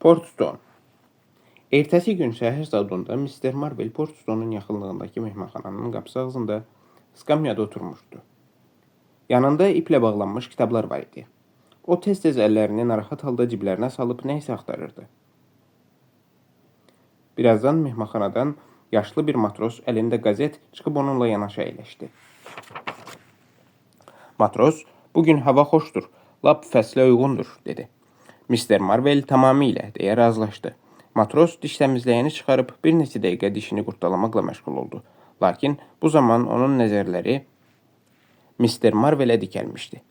Portston. Ertəsi gün səhər saatında Mr. Marvel Portstonun yaxınlığındakı mehmanxananın qapısı ağzında skamyada oturmuşdu. Yanında iplə bağlanmış kitablar var idi. O tez-tez əllərini narahat halda ciblərinə salıb nə isə axtarırdı. Birazdan mehmanxanadan yaşlı bir matros əlində qəzet çıxıb onunla yanaşı əyləşdi. Matros, "Bugün hava xoşdur, lap fəslə uyğundur," dedi. Mr. Marvel tamamilə deyə razılaşdı. Matros diş təmizləyəni çıxarıb bir neçə dəqiqə dişini qurtdalamaqla məşğul oldu. Lakin bu zaman onun nəzərləri Mr. Marvelə dikəlmişdi.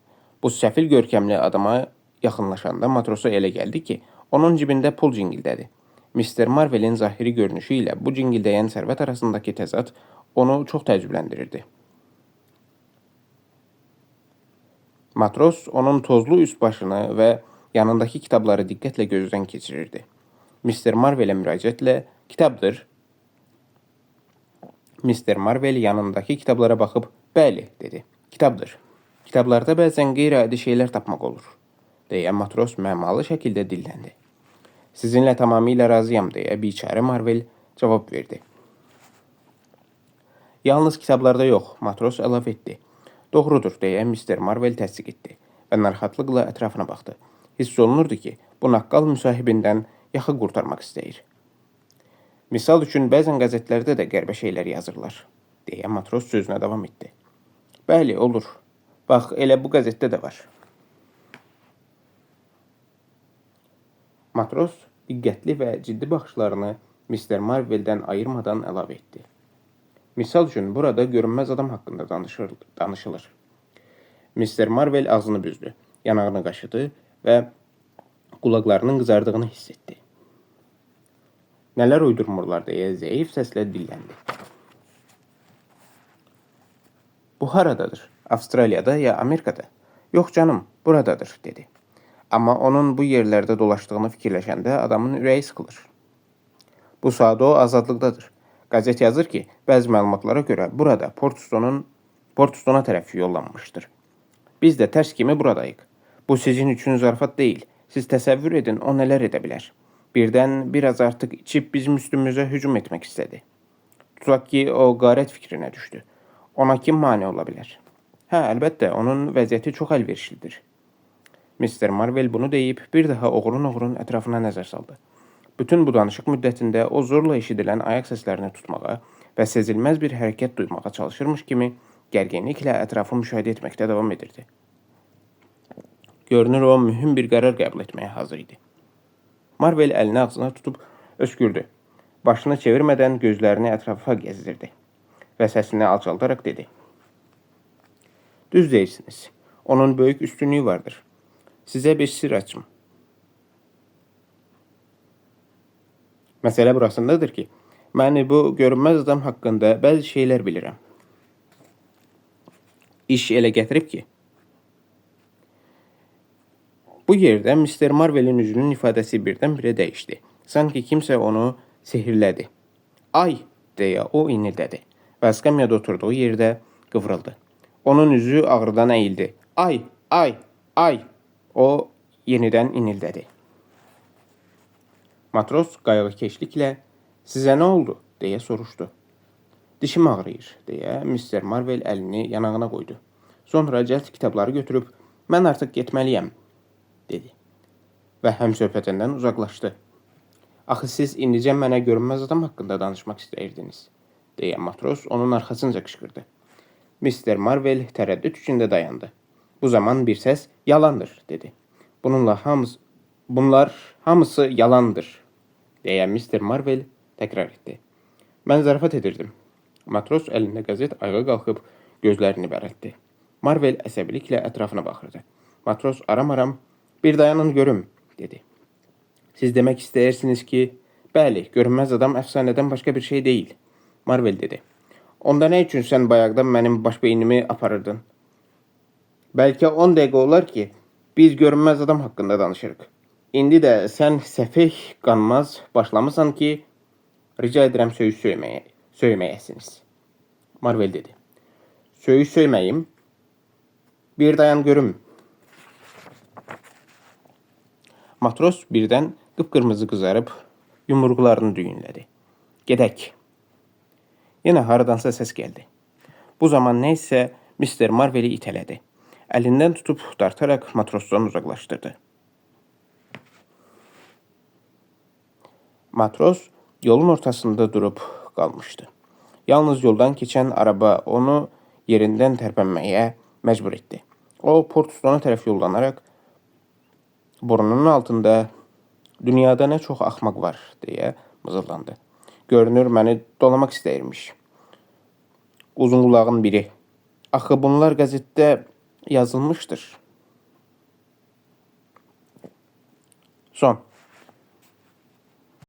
Bu səfil görkəmli adama yaxınlaşanda matrosa elə gəldi ki, onun cibində pul cingildədi. Mr. Marvelin zahiri görünüşü ilə bu cingildəyən sərvət arasındakı təzad onu çox təəccübləndirirdi. Matros onun tozlu üst başını və yanındakı kitabları diqqətlə gözdən keçirirdi. Mr. Marvelə müraciətlə "Kitabdır." Mr. Marvel yanındakı kitablara baxıb "Bəli," dedi. "Kitabdır. Kitablarda bəzən qeyri-adi şeylər tapmaq olur," deyə matros məmalı şəkildə dilləndi. "Sizinlə tamamilə razıyam," deyə biçarə Marvel cavab verdi. "Yalnız kitablarda yox," matros əlavə etdi. "Doğrudur," deyə Mr. Marvel təsdiq etdi və narahatlıqla ətrafına baxdı. Hiss olunurdu ki, bu naqqal müsahibindən yaxı qurtarmaq istəyir. "Misal üçün, bəzən qəzetlərdə də qəribə şeylər yazırlar," deyə matros sözünə davam etdi. "Bəli, olur. Bax, elə bu qəzetdə də var." Matros diqqətli və ciddi baxışlarını Mr. Marveldən ayırmadan əlavə etdi. "Misal üçün, burada görünməz adam haqqında danışılır." Mr. Marvel ağzını büzdü, yanağını qaşıdı və qulaqlarının qızardığını hiss etdi. "Nələr uydurmurlar," deyə zəif səslə dilləndi. "Bu haradadır? Avstraliyada ya Amerikada?" "Yox canım, buradadır," dedi. Amma onun bu yerlərdə dolaşdığını fikirləşəndə adamın ürəyi sıxılır. Bu saat o azadlıqdadır. Qəzet yazır ki, bəzi məlumatlara görə burada Portstona tərəf yollanmışdır. Biz də tərs kimi buradayıq. Bu sizin üçün zarafat deyil. Siz təsəvvür edin, o nələr edə bilər. Birdən biraz artıq içib bizim üstümüzə hücum etmək istədi. Tutaq ki, o qarət fikrinə düşdü. Ona kim mane ola bilər? Hə, əlbəttə, onun vəziyyəti çox əlverişlidir." Mr. Marvel bunu deyib, bir daha oğrun-oğrun ətrafına nəzər saldı. Bütün bu danışıq müddətində o zorla eşidilən ayaq səslərini tutmağa və sezilməz bir hərəkət duymağa çalışırmış kimi gərginliklə ətrafı müşahidə etməkdə davam edirdi. Görünür, o mühüm bir qərar qəbul etməyə hazır idi. Marvel əlini ağzına tutub öskürdü. Başını çevirmədən gözlərini ətrafa gəzdirdi və səsini alçaldaraq dedi. "Düz deyirsiniz. Onun böyük üstünlüyü vardır. Sizə bir sir açım. Məsələ burasındadır ki, mən bu görünməz adam haqqında bəzi şeylər bilirəm. İş elə gətirib ki." Bu yerdə Mr. Marvelin üzünün ifadəsi birdən-birə dəyişdi. Sanki kimsə onu sehirlədi. "Ay!" deyə o inildədi və skamyada oturduğu yerdə qıvrıldı. Onun üzü ağrıdan əyildi. "Ay! Ay! Ay!" O yenidən inildədi. Matros qayğıkeşliklə "Sizə nə oldu?" deyə soruşdu. "Dişim ağrıyır," deyə Mr. Marvel əlini yanağına qoydu. Sonra cəld kitabları götürüb "Mən artıq getməliyəm," dedi və həmsöhbətindən uzaqlaşdı. "Axı siz indicə mənə görünməz adam haqqında danışmaq istəyirdiniz," deyə matros onun arxasınca qışqırdı. Mr. Marvel tərəddüd içində dayandı. Bu zaman bir səs "Yalandır," dedi. Bunlar hamısı yalandır," deyə Mr. Marvel təkrar etdi. "Mən zarafat edirdim." Matros əlində qəzet ayağa qalxıb gözlərini bərəltdi. Marvel əsəbiliklə ətrafına baxırdı. Matros aram-aram "Bir dayanın görüm," dedi. "Siz demək istəyirsiniz ki, bəli, görünməz adam əfsanədən başqa bir şey deyil," Marvel dedi. "Onda nə üçün sən bayaqdan mənim baş beynimi aparırdın? Bəlkə 10 dəqiqə olar ki, biz görünməz adam haqqında danışırıq. İndi də sən səfeh qanmaz başlamısan ki, rica edirəm söyməyəsiniz," Marvel dedi. "Söyüş söyməyim? Bir dayan görüm." Matros birdən qıpqırmızı qızarıb yumruqlarını düyünlədi. Gedək. Yenə haradansa səs gəldi. Bu zaman nə isə Mr. Marveli itələdi. Əlindən tutub dartaraq matrosdan uzaqlaşdırdı. Matros yolun ortasında durub qalmışdı. Yalnız yoldan keçən araba onu yerindən tərpənməyə məcbur etdi. O, Portustona tərəf yollanaraq burnunun altında dünyada nə çox axmaq var, deyə mızıldandı. Görünür, məni dolamaq istəyirmiş. Uzun qulağın biri. Axı bunlar qəzetdə yazılmışdır. Son.